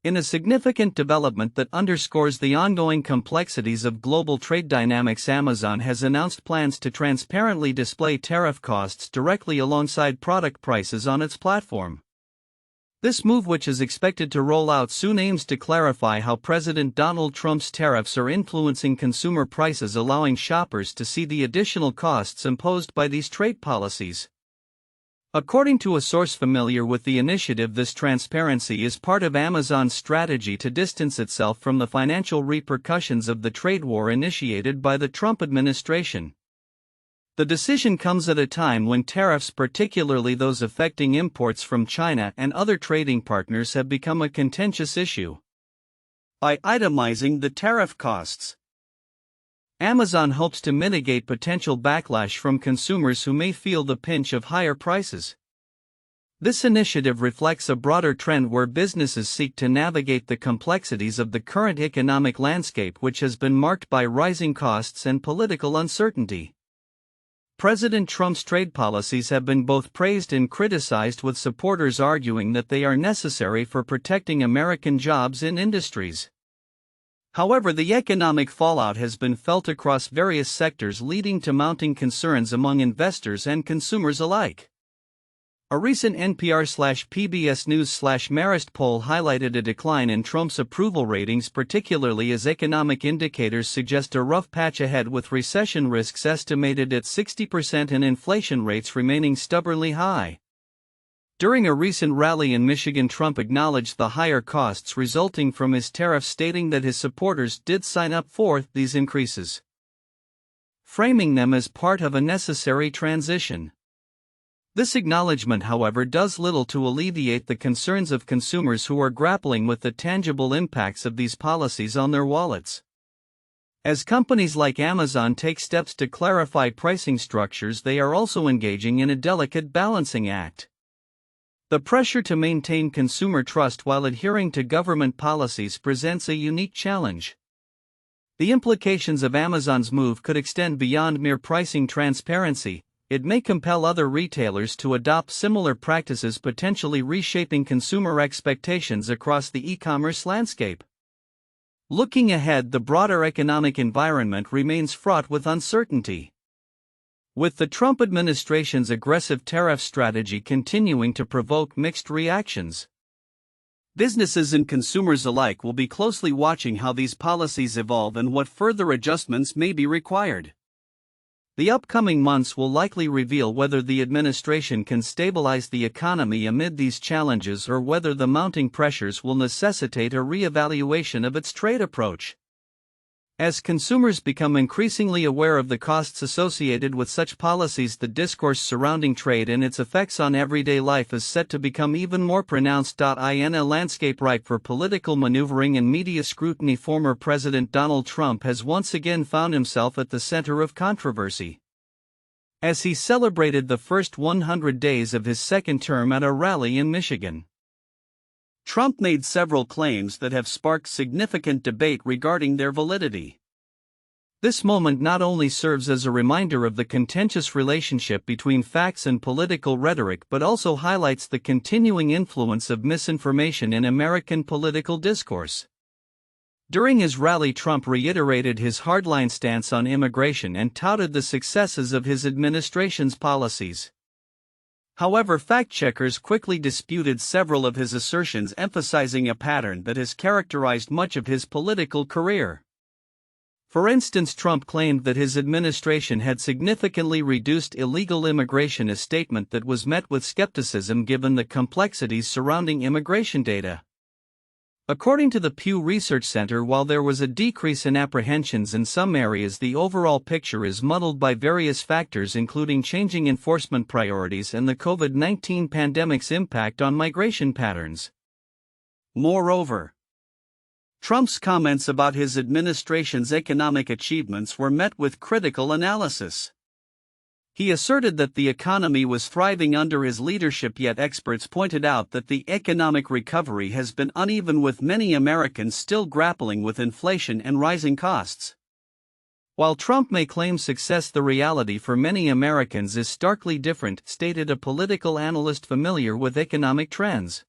In a significant development that underscores the ongoing complexities of global trade dynamics, Amazon has announced plans to transparently display tariff costs directly alongside product prices on its platform. This move, which is expected to roll out soon, aims to clarify how President Donald Trump's tariffs are influencing consumer prices, allowing shoppers to see the additional costs imposed by these trade policies. According to a source familiar with the initiative, this transparency is part of Amazon's strategy to distance itself from the financial repercussions of the trade war initiated by the Trump administration. The decision comes at a time when tariffs, particularly those affecting imports from China and other trading partners, have become a contentious issue. By itemizing the tariff costs, Amazon hopes to mitigate potential backlash from consumers who may feel the pinch of higher prices. This initiative reflects a broader trend where businesses seek to navigate the complexities of the current economic landscape, which has been marked by rising costs and political uncertainty. President Trump's trade policies have been both praised and criticized, with supporters arguing that they are necessary for protecting American jobs in industries. However, the economic fallout has been felt across various sectors, leading to mounting concerns among investors and consumers alike. A recent NPR/PBS News/Marist poll highlighted a decline in Trump's approval ratings, particularly as economic indicators suggest a rough patch ahead, with recession risks estimated at 60% and inflation rates remaining stubbornly high. During a recent rally in Michigan, Trump acknowledged the higher costs resulting from his tariffs, stating that his supporters did sign up for these increases, framing them as part of a necessary transition. This acknowledgement, however, does little to alleviate the concerns of consumers who are grappling with the tangible impacts of these policies on their wallets. As companies like Amazon take steps to clarify pricing structures, they are also engaging in a delicate balancing act. The pressure to maintain consumer trust while adhering to government policies presents a unique challenge. The implications of Amazon's move could extend beyond mere pricing transparency. It may compel other retailers to adopt similar practices, potentially reshaping consumer expectations across the e-commerce landscape. Looking ahead, the broader economic environment remains fraught with uncertainty. With the Trump administration's aggressive tariff strategy continuing to provoke mixed reactions, businesses and consumers alike will be closely watching how these policies evolve and what further adjustments may be required. The upcoming months will likely reveal whether the administration can stabilize the economy amid these challenges, or whether the mounting pressures will necessitate a re-evaluation of its trade approach. As consumers become increasingly aware of the costs associated with such policies, the discourse surrounding trade and its effects on everyday life is set to become even more pronounced. In a landscape ripe for political maneuvering and media scrutiny, former President Donald Trump has once again found himself at the center of controversy. As he celebrated the first 100 days of his second term at a rally in Michigan, Trump made several claims that have sparked significant debate regarding their validity. This moment not only serves as a reminder of the contentious relationship between facts and political rhetoric, but also highlights the continuing influence of misinformation in American political discourse. During his rally, Trump reiterated his hardline stance on immigration and touted the successes of his administration's policies. However, fact-checkers quickly disputed several of his assertions, emphasizing a pattern that has characterized much of his political career. For instance, Trump claimed that his administration had significantly reduced illegal immigration, a statement that was met with skepticism given the complexities surrounding immigration data. According to the Pew Research Center, while there was a decrease in apprehensions in some areas, the overall picture is muddled by various factors, including changing enforcement priorities and the COVID-19 pandemic's impact on migration patterns. Moreover, Trump's comments about his administration's economic achievements were met with critical analysis. He asserted that the economy was thriving under his leadership, yet experts pointed out that the economic recovery has been uneven, with many Americans still grappling with inflation and rising costs. While Trump may claim success, the reality for many Americans is starkly different, stated a political analyst familiar with economic trends.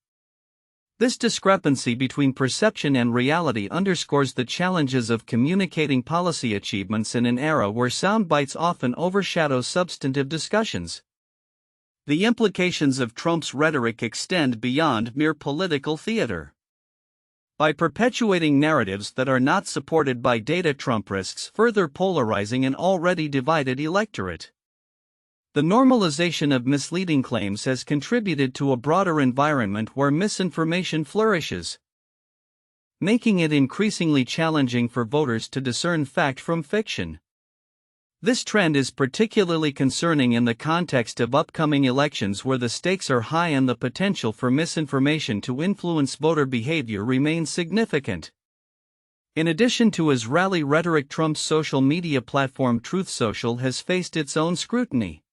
This discrepancy between perception and reality underscores the challenges of communicating policy achievements in an era where sound bites often overshadow substantive discussions. The implications of Trump's rhetoric extend beyond mere political theater. By perpetuating narratives that are not supported by data, Trump risks further polarizing an already divided electorate. The normalization of misleading claims has contributed to a broader environment where misinformation flourishes, making it increasingly challenging for voters to discern fact from fiction. This trend is particularly concerning in the context of upcoming elections where the stakes are high and the potential for misinformation to influence voter behavior remains significant. In addition to his rally rhetoric, Trump's social media platform Truth Social has faced its own scrutiny.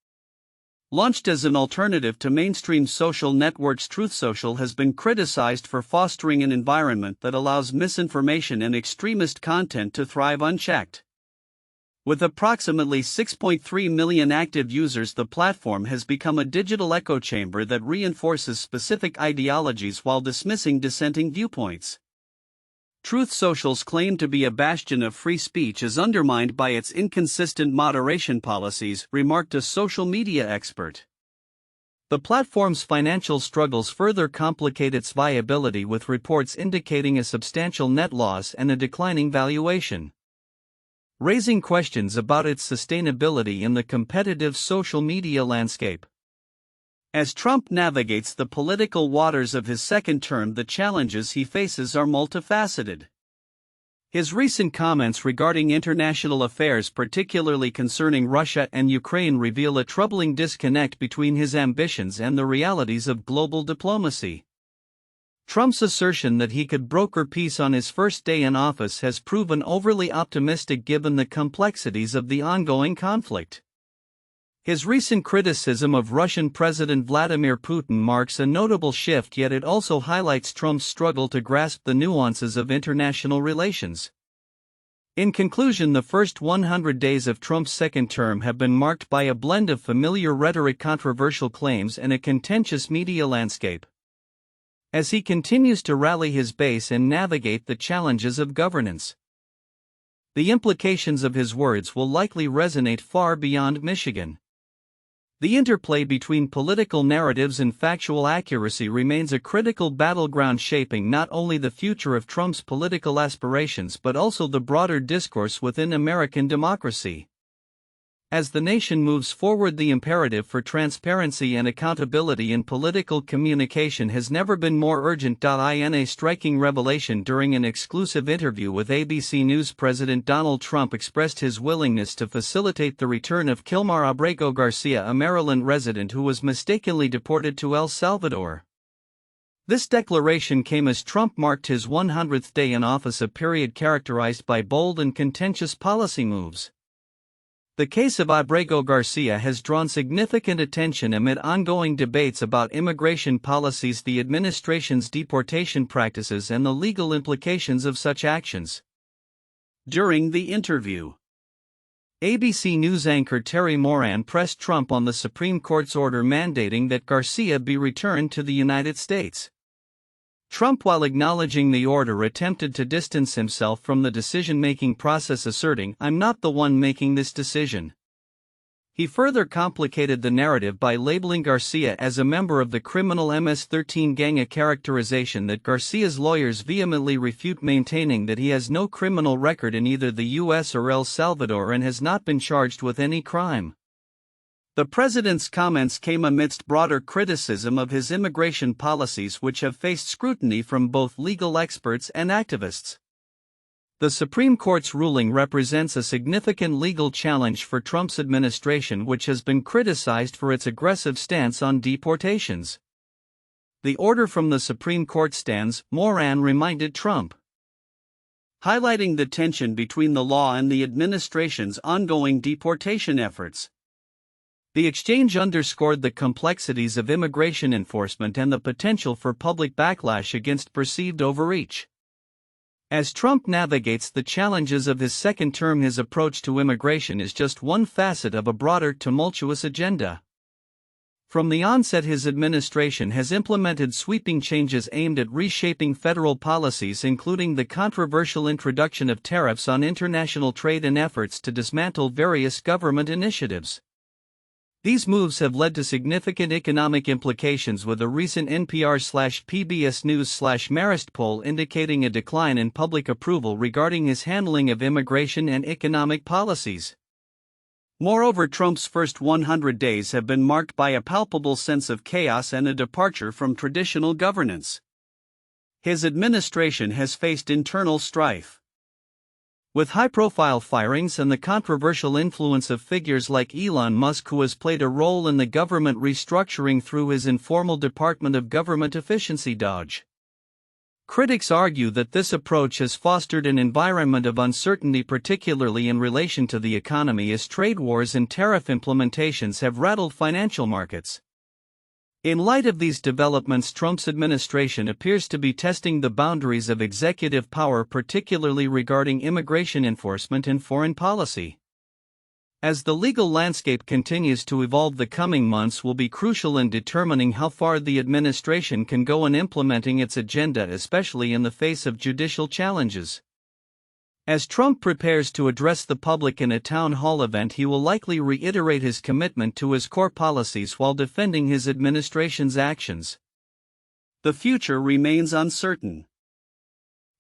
Launched as an alternative to mainstream social networks, Truth Social has been criticized for fostering an environment that allows misinformation and extremist content to thrive unchecked. With approximately 6.3 million active users, the platform has become a digital echo chamber that reinforces specific ideologies while dismissing dissenting viewpoints. Truth Social's claim to be a bastion of free speech is undermined by its inconsistent moderation policies, remarked a social media expert. The platform's financial struggles further complicate its viability, with reports indicating a substantial net loss and a declining valuation, raising questions about its sustainability in the competitive social media landscape. As Trump navigates the political waters of his second term, the challenges he faces are multifaceted. His recent comments regarding international affairs, particularly concerning Russia and Ukraine, reveal a troubling disconnect between his ambitions and the realities of global diplomacy. Trump's assertion that he could broker peace on his first day in office has proven overly optimistic given the complexities of the ongoing conflict. His recent criticism of Russian President Vladimir Putin marks a notable shift, yet it also highlights Trump's struggle to grasp the nuances of international relations. In conclusion, the first 100 days of Trump's second term have been marked by a blend of familiar rhetoric, controversial claims, and a contentious media landscape. As he continues to rally his base and navigate the challenges of governance, the implications of his words will likely resonate far beyond Michigan. The interplay between political narratives and factual accuracy remains a critical battleground, shaping not only the future of Trump's political aspirations but also the broader discourse within American democracy. As the nation moves forward, the imperative for transparency and accountability in political communication has never been more urgent. In a striking revelation during an exclusive interview with ABC News, President Donald Trump expressed his willingness to facilitate the return of Kilmar Abrego Garcia, a Maryland resident who was mistakenly deported to El Salvador. This declaration came as Trump marked his 100th day in office, a period characterized by bold and contentious policy moves. The case of Abrego Garcia has drawn significant attention amid ongoing debates about immigration policies, the administration's deportation practices, and the legal implications of such actions. During the interview, ABC News anchor Terry Moran pressed Trump on the Supreme Court's order mandating that Garcia be returned to the United States. Trump, while acknowledging the order, attempted to distance himself from the decision-making process, asserting, "I'm not the one making this decision." He further complicated the narrative by labeling Garcia as a member of the criminal MS-13 gang, a characterization that Garcia's lawyers vehemently refute, maintaining that he has no criminal record in either the U.S. or El Salvador and has not been charged with any crime. The president's comments came amidst broader criticism of his immigration policies, which have faced scrutiny from both legal experts and activists. The Supreme Court's ruling represents a significant legal challenge for Trump's administration, which has been criticized for its aggressive stance on deportations. The order from the Supreme Court stands, Moran reminded Trump, highlighting the tension between the law and the administration's ongoing deportation efforts. The exchange underscored the complexities of immigration enforcement and the potential for public backlash against perceived overreach. As Trump navigates the challenges of his second term, his approach to immigration is just one facet of a broader, tumultuous agenda. From the onset, his administration has implemented sweeping changes aimed at reshaping federal policies, including the controversial introduction of tariffs on international trade and efforts to dismantle various government initiatives. These moves have led to significant economic implications, with a recent NPR/PBS News/Marist poll indicating a decline in public approval regarding his handling of immigration and economic policies. Moreover, Trump's first 100 days have been marked by a palpable sense of chaos and a departure from traditional governance. His administration has faced internal strife, with high-profile firings and the controversial influence of figures like Elon Musk, who has played a role in the government restructuring through his informal Department of Government Efficiency (DOGE). Critics argue that this approach has fostered an environment of uncertainty, particularly in relation to the economy, as trade wars and tariff implementations have rattled financial markets. In light of these developments, Trump's administration appears to be testing the boundaries of executive power, particularly regarding immigration enforcement and foreign policy. As the legal landscape continues to evolve, the coming months will be crucial in determining how far the administration can go in implementing its agenda, especially in the face of judicial challenges. As Trump prepares to address the public in a town hall event, he will likely reiterate his commitment to his core policies while defending his administration's actions. The future remains uncertain,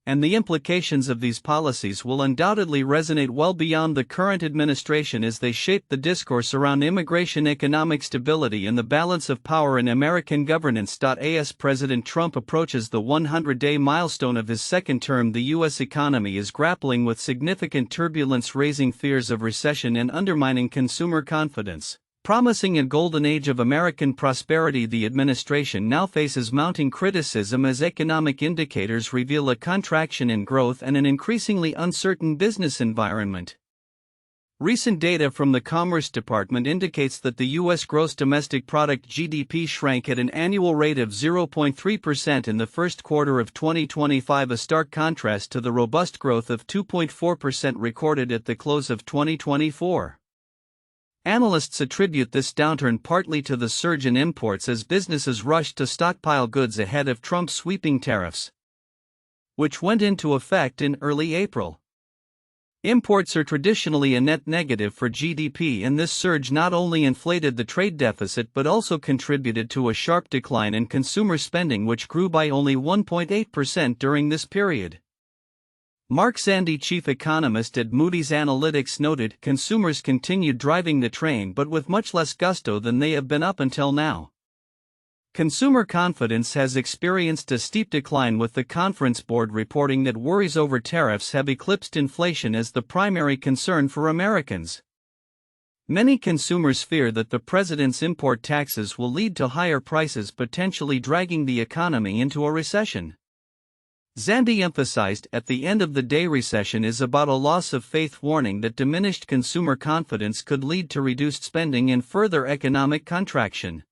and the implications of these policies will undoubtedly resonate well beyond the current administration as they shape the discourse around immigration, economic stability, and the balance of power in American governance. As President Trump approaches the 100-day milestone of his second term, the U.S. economy is grappling with significant turbulence, raising fears of recession and undermining consumer confidence. Promising a golden age of American prosperity, the administration now faces mounting criticism as economic indicators reveal a contraction in growth and an increasingly uncertain business environment. Recent data from the Commerce Department indicates that the U.S. gross domestic product (GDP) shrank at an annual rate of 0.3% in the first quarter of 2025, a stark contrast to the robust growth of 2.4% recorded at the close of 2024. Analysts attribute this downturn partly to the surge in imports as businesses rushed to stockpile goods ahead of Trump's sweeping tariffs, which went into effect in early April. Imports are traditionally a net negative for GDP, and this surge not only inflated the trade deficit but also contributed to a sharp decline in consumer spending, which grew by only 1.8% during this period. Mark Zandi, chief economist at Moody's Analytics, noted, "Consumers continued driving the train, but with much less gusto than they have been up until now." Consumer confidence has experienced a steep decline, with the Conference Board reporting that worries over tariffs have eclipsed inflation as the primary concern for Americans. Many consumers fear that the president's import taxes will lead to higher prices, potentially dragging the economy into a recession. Zandi emphasized, "At the end of the day, recession is about a loss of faith," warning that diminished consumer confidence could lead to reduced spending and further economic contraction.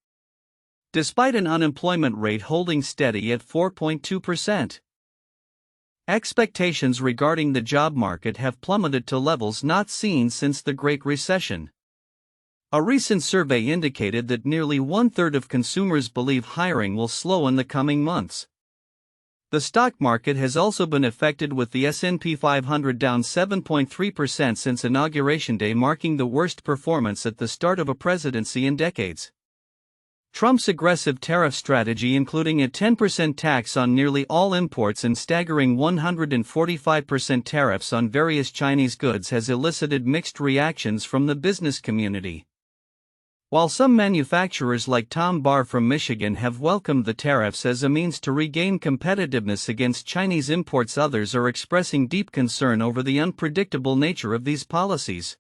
Despite an unemployment rate holding steady at 4.2%, expectations regarding the job market have plummeted to levels not seen since the Great Recession. A recent survey indicated that nearly one-third of consumers believe hiring will slow in the coming months. The stock market has also been affected, with the S&P 500 down 7.3% since Inauguration Day, marking the worst performance at the start of a presidency in decades. Trump's aggressive tariff strategy, including a 10% tax on nearly all imports and staggering 145% tariffs on various Chinese goods, has elicited mixed reactions from the business community. While some manufacturers like Tom Barr from Michigan have welcomed the tariffs as a means to regain competitiveness against Chinese imports, others are expressing deep concern over the unpredictable nature of these policies.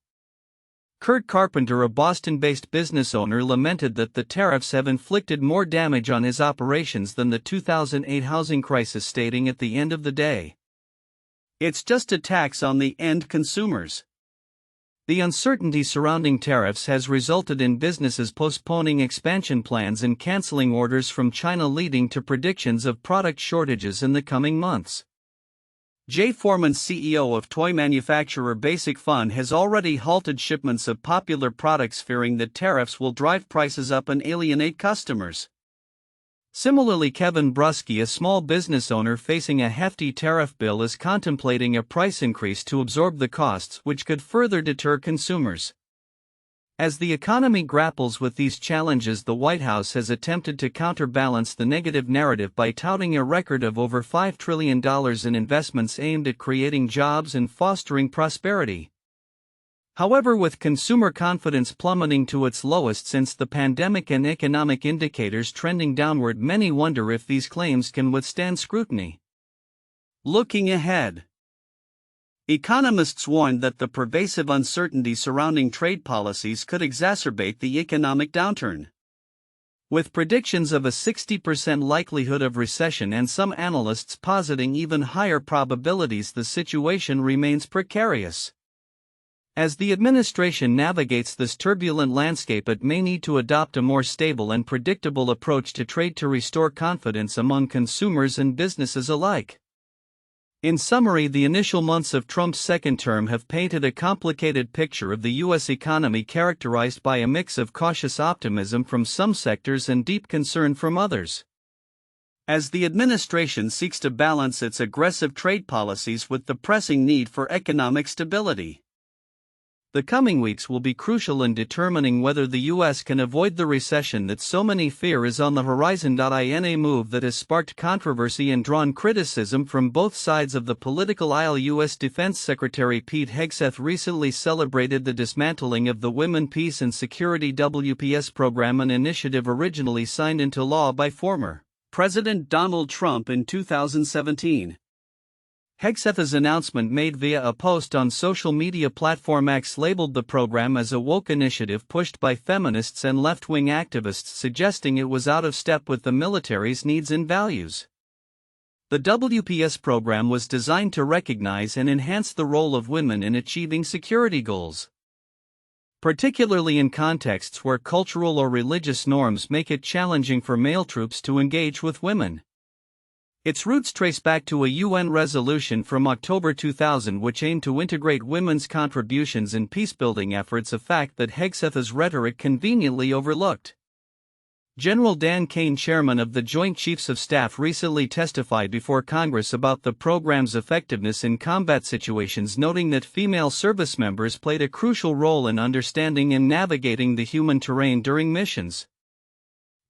Kurt Carpenter, a Boston-based business owner, lamented that the tariffs have inflicted more damage on his operations than the 2008 housing crisis, stating, "At the end of the day, it's just a tax on the end consumers." The uncertainty surrounding tariffs has resulted in businesses postponing expansion plans and canceling orders from China, leading to predictions of product shortages in the coming months. Jay Foreman, CEO of toy manufacturer Basic Fun, has already halted shipments of popular products, fearing that tariffs will drive prices up and alienate customers. Similarly, Kevin Brusky, a small business owner facing a hefty tariff bill, is contemplating a price increase to absorb the costs, which could further deter consumers. As the economy grapples with these challenges, the White House has attempted to counterbalance the negative narrative by touting a record of over $5 trillion in investments aimed at creating jobs and fostering prosperity. However, with consumer confidence plummeting to its lowest since the pandemic and economic indicators trending downward, many wonder if these claims can withstand scrutiny. Looking ahead, economists warn that the pervasive uncertainty surrounding trade policies could exacerbate the economic downturn. With predictions of a 60% likelihood of recession and some analysts positing even higher probabilities, the situation remains precarious. As the administration navigates this turbulent landscape, it may need to adopt a more stable and predictable approach to trade to restore confidence among consumers and businesses alike. In summary, the initial months of Trump's second term have painted a complicated picture of the U.S. economy, characterized by a mix of cautious optimism from some sectors and deep concern from others. As the administration seeks to balance its aggressive trade policies with the pressing need for economic stability, the coming weeks will be crucial in determining whether the U.S. can avoid the recession that so many fear is on the horizon. In a move that has sparked controversy and drawn criticism from both sides of the political aisle, U.S. Defense Secretary Pete Hegseth recently celebrated the dismantling of the Women, Peace and Security WPS program, an initiative originally signed into law by former President Donald Trump in 2017. Hegseth's announcement, made via a post on social media platform X, labeled the program as a woke initiative pushed by feminists and left-wing activists, suggesting it was out of step with the military's needs and values. The WPS program was designed to recognize and enhance the role of women in achieving security goals, particularly in contexts where cultural or religious norms make it challenging for male troops to engage with women. Its roots trace back to a UN resolution from October 2000 which aimed to integrate women's contributions in peacebuilding efforts, a fact that Hegseth's rhetoric conveniently overlooked. General Dan Kane, chairman of the Joint Chiefs of Staff, recently testified before Congress about the program's effectiveness in combat situations, noting that female service members played a crucial role in understanding and navigating the human terrain during missions.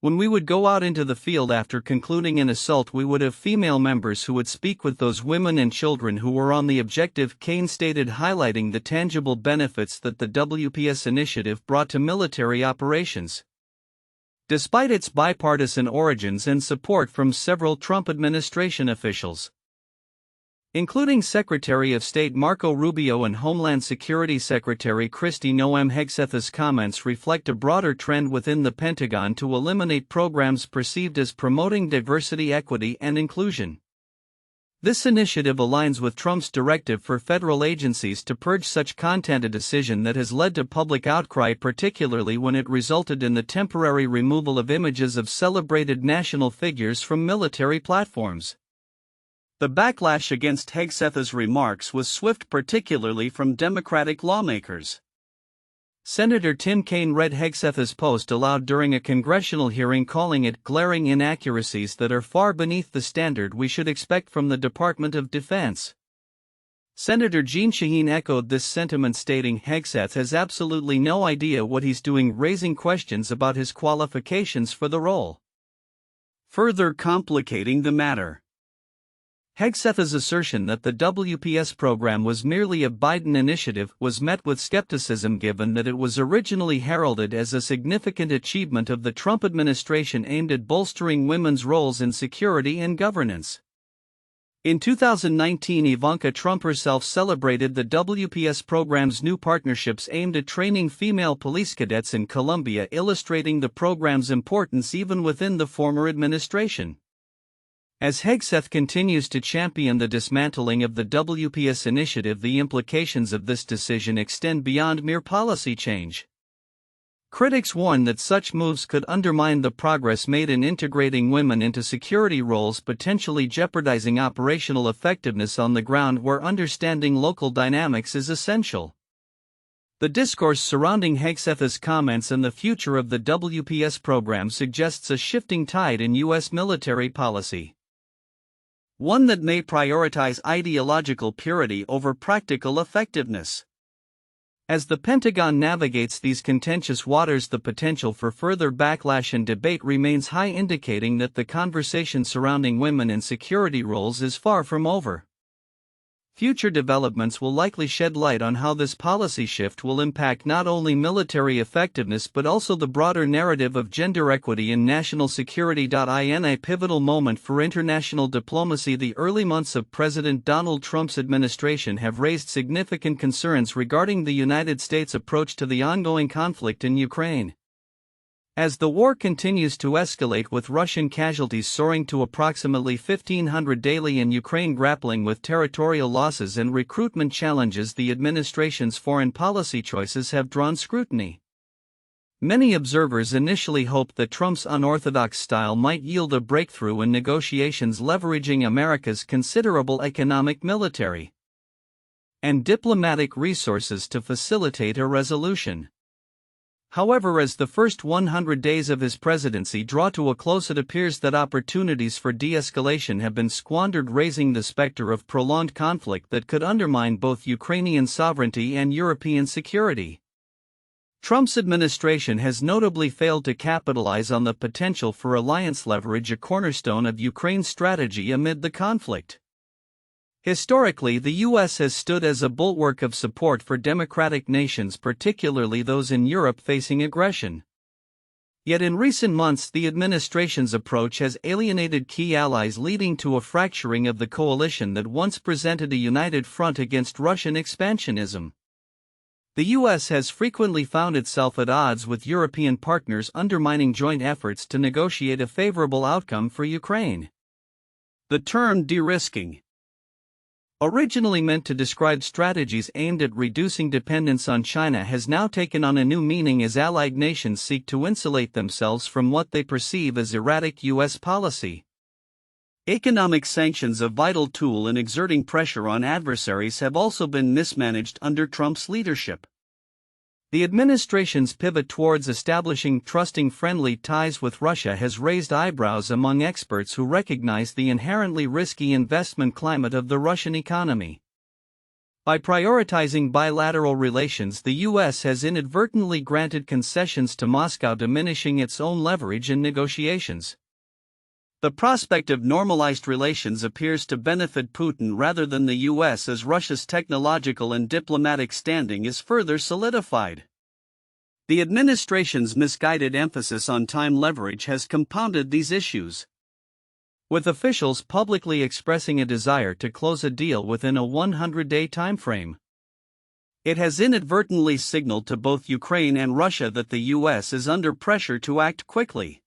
When we would go out into the field after concluding an assault, we would have female members who would speak with those women and children who were on the objective, Kane stated, highlighting the tangible benefits that the WPS initiative brought to military operations. Despite its bipartisan origins and support from several Trump administration officials, including Secretary of State Marco Rubio and Homeland Security Secretary Kristi Noem, Hegseth's comments reflect a broader trend within the Pentagon to eliminate programs perceived as promoting diversity, equity, and inclusion. This initiative aligns with Trump's directive for federal agencies to purge such content, a decision that has led to public outcry, particularly when it resulted in the temporary removal of images of celebrated national figures from military platforms. The backlash against Hegseth's remarks was swift, particularly from Democratic lawmakers. Senator Tim Kaine read Hegseth's post aloud during a congressional hearing, calling it glaring inaccuracies that are far beneath the standard we should expect from the Department of Defense. Senator Jeanne Shaheen echoed this sentiment, stating Hegseth has absolutely no idea what he's doing, raising questions about his qualifications for the role. Further complicating the matter, Hegseth's assertion that the WPS program was merely a Biden initiative was met with skepticism, given that it was originally heralded as a significant achievement of the Trump administration aimed at bolstering women's roles in security and governance. In 2019, Ivanka Trump herself celebrated the WPS program's new partnerships aimed at training female police cadets in Colombia, illustrating the program's importance even within the former administration. As Hegseth continues to champion the dismantling of the WPS initiative, the implications of this decision extend beyond mere policy change. Critics warn that such moves could undermine the progress made in integrating women into security roles, potentially jeopardizing operational effectiveness on the ground where understanding local dynamics is essential. The discourse surrounding Hegseth's comments and the future of the WPS program suggests a shifting tide in U.S. military policy. One that may prioritize ideological purity over practical effectiveness. As the Pentagon navigates these contentious waters, the potential for further backlash and debate remains high, indicating that the conversation surrounding women in security roles is far from over. Future developments will likely shed light on how this policy shift will impact not only military effectiveness but also the broader narrative of gender equity in national security. In a pivotal moment for international diplomacy, the early months of President Donald Trump's administration have raised significant concerns regarding the United States' approach to the ongoing conflict in Ukraine. As the war continues to escalate, with Russian casualties soaring to approximately 1,500 daily and Ukraine grappling with territorial losses and recruitment challenges, the administration's foreign policy choices have drawn scrutiny. Many observers initially hoped that Trump's unorthodox style might yield a breakthrough in negotiations, leveraging America's considerable economic, military, and diplomatic resources to facilitate a resolution. However, as the first 100 days of his presidency draw to a close, it appears that opportunities for de-escalation have been squandered, raising the specter of prolonged conflict that could undermine both Ukrainian sovereignty and European security. Trump's administration has notably failed to capitalize on the potential for alliance leverage, a cornerstone of Ukraine's strategy amid the conflict. Historically, the U.S. has stood as a bulwark of support for democratic nations, particularly those in Europe facing aggression. Yet in recent months, the administration's approach has alienated key allies, leading to a fracturing of the coalition that once presented a united front against Russian expansionism. The U.S. has frequently found itself at odds with European partners, undermining joint efforts to negotiate a favorable outcome for Ukraine. The term de-risking, originally meant to describe strategies aimed at reducing dependence on China, has now taken on a new meaning as allied nations seek to insulate themselves from what they perceive as erratic U.S. policy. Economic sanctions, a vital tool in exerting pressure on adversaries, have also been mismanaged under Trump's leadership. The administration's pivot towards establishing trusting, friendly ties with Russia has raised eyebrows among experts who recognize the inherently risky investment climate of the Russian economy. By prioritizing bilateral relations, the U.S. has inadvertently granted concessions to Moscow, diminishing its own leverage in negotiations. The prospect of normalized relations appears to benefit Putin rather than the U.S., as Russia's technological and diplomatic standing is further solidified. The administration's misguided emphasis on time leverage has compounded these issues, with officials publicly expressing a desire to close a deal within a 100-day timeframe. It has inadvertently signaled to both Ukraine and Russia that the U.S. is under pressure to act quickly.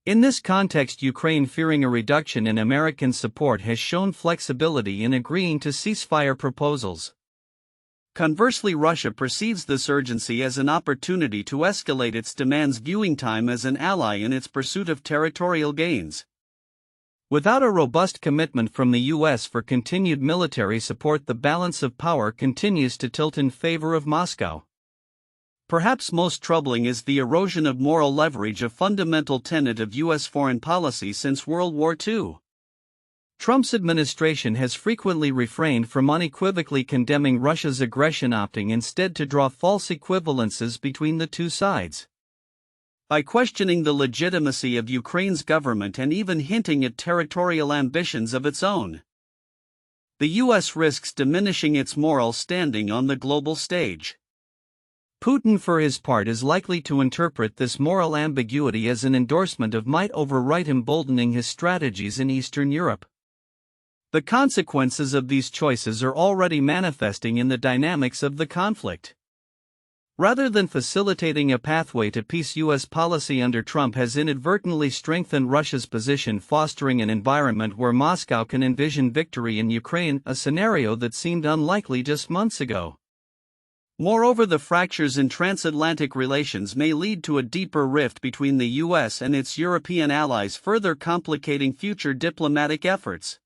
In this context, Ukraine, fearing a reduction in American support, has shown flexibility in agreeing to ceasefire proposals. Conversely, Russia perceives this urgency as an opportunity to escalate its demands, viewing time as an ally in its pursuit of territorial gains. Without a robust commitment from the U.S. for continued military support, the balance of power continues to tilt in favor of Moscow. Perhaps most troubling is the erosion of moral leverage, a fundamental tenet of U.S. foreign policy since World War II. Trump's administration has frequently refrained from unequivocally condemning Russia's aggression, opting instead to draw false equivalences between the two sides. By questioning the legitimacy of Ukraine's government and even hinting at territorial ambitions of its own, the U.S. risks diminishing its moral standing on the global stage. Putin, for his part, is likely to interpret this moral ambiguity as an endorsement of might over right, emboldening his strategies in Eastern Europe. The consequences of these choices are already manifesting in the dynamics of the conflict. Rather than facilitating a pathway to peace, U.S. policy under Trump has inadvertently strengthened Russia's position, fostering an environment where Moscow can envision victory in Ukraine, a scenario that seemed unlikely just months ago. Moreover, the fractures in transatlantic relations may lead to a deeper rift between the US and its European allies, further complicating future diplomatic efforts.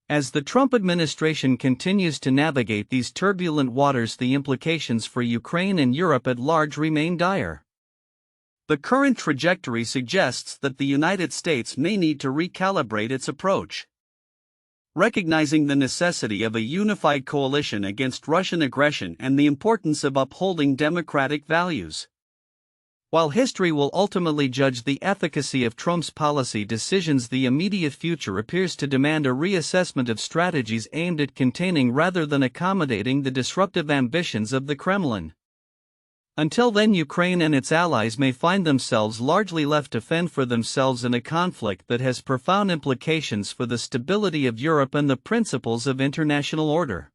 As the Trump administration continues to navigate these turbulent waters, the implications for Ukraine and Europe at large remain dire. The current trajectory suggests that the United States may need to recalibrate its approach. Recognizing the necessity of a unified coalition against Russian aggression and the importance of upholding democratic values. While history will ultimately judge the efficacy of Trump's policy decisions, the immediate future appears to demand a reassessment of strategies aimed at containing rather than accommodating the disruptive ambitions of the Kremlin. Until then, Ukraine and its allies may find themselves largely left to fend for themselves in a conflict that has profound implications for the stability of Europe and the principles of international order.